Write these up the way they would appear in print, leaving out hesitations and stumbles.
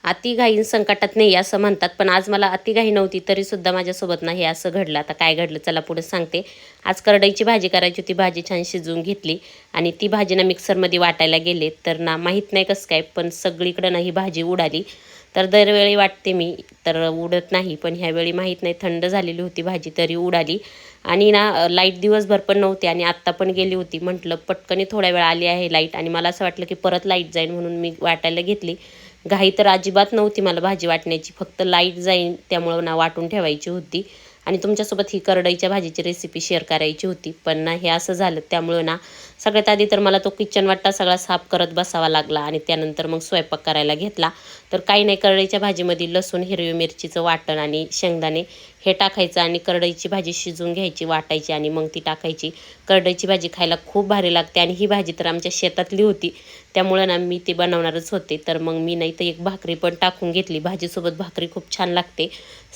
अति घाईन संकटात नाही असं म्हणतात, पण आज मला अति घाई नव्हती तरीसुद्धा माझ्यासोबत नाही असं घडलं. आता काय घडलं चला पुढे सांगते. आज करडईची भाजी करायची होती, भाजी छान शिजवून घेतली आणि ती भाजी ना मिक्सरमध्ये वाटायला गेले तर ना माहीत नाही कसं काय पण सगळीकडं ना ही भाजी उडाली. तर दरवेळी वाटते मी तर उडत नाही, पण ह्यावेळी माहीत नाही थंड झालेली होती भाजी तरी उडाली. आणि ना लाईट दिवसभर पण नव्हती आणि आत्ता पण गेली होती. म्हटलं पटकन थोड्या वेळ आली आहे लाईट आणि मला असं वाटलं की परत लाईट जाईल म्हणून मी वाटायला घेतली. घाई तर अजिबात नव्हती मला भाजी वाटण्याची, फक्त लाईट जाईन त्यामुळं ना वाटून ठेवायची होती आणि तुमच्यासोबत ही करडईच्या भाजीची रेसिपी शेअर करायची होती. पण ना हे असं झालं त्यामुळं ना सगळ्यात आधी तर मला तो किचन वाटा सगळा साफ करत बसावा लागला आणि त्यानंतर मग स्वयंपाक करायला घेतला. तर काही नाही, करडईच्या भाजीमध्ये लसूण, हिरवी मिरचीचं वाटण आणि शेंगदाणे हे टाकायचं आणि करडईची भाजी शिजवून घ्यायची, वाटायची आणि मग ती टाकायची. करडईची भाजी खायला खूप भारी लागते आणि ही भाजी तर आमच्या शेतातली होती त्यामुळं ना मी ती बनवणारच होते. तर मग मी नाही तर एक भाकरी पण टाकून घेतली. भाजीसोबत भाकरी खूप छान लागते.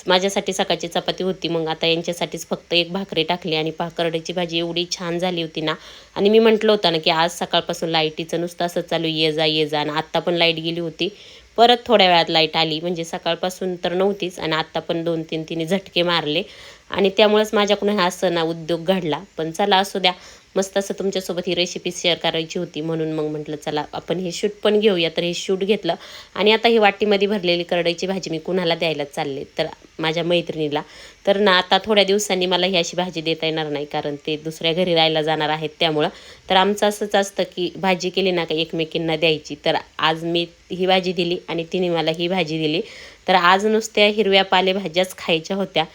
माझ्यासाठी सकाळची चपाती होती, मग आता यांच्यासाठीच फक्त एक भाकरी टाकली आणि करडईची भाजी एवढी छान झाली होती ना. आणि मी म्हटलं होतं ना की आज सकाळपासून लाईटीचं नुसतं असं चालू ये जा आणि आत्ता पण लाईट गेली होती. परत थोड्या वेळात लाईट आली, म्हणजे सकाळपासून तर नव्हतीच आणि आत्ता पण 2-3 तिने झटके मारले आणि त्यामुळेच माझ्याकडून हा असं ना उद्योग घडला. पण चला असू द्या, मस्त असं तुमच्यासोबत ही रेसिपी शेअर करायची होती म्हणून मग म्हटलं चला आपण हे शूट पण घेऊया. तर हे शूट घेतलं आणि आता ही वाटीमध्ये भरलेली करडईची भाजी मी कुणाला द्यायला चालले तर माझ्या मैत्रिणीला. तर ना आता थोड्या दिवसांनी मला ही अशी भाजी देता येणार नाही कारण ते दुसऱ्या घरी राहायला जाणार आहेत त्यामुळं. तर आमचं असंच असतं की भाजी केली ना का एकमेकींना द्यायची. तर आज मी ही भाजी दिली आणि तिने मला ही भाजी दिली. तर आज नुसत्या हिरव्या पालेभाज्याच खायच्या होत्या.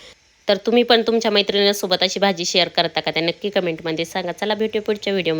तर तुम्ही पण तुमच्या मैत्रिणींसोबत अशी भाजी शेअर करता का? त्या नक्की कमेंटमध्ये सांगा. चला भेटूया पुढच्या व्हिडिओमध्ये.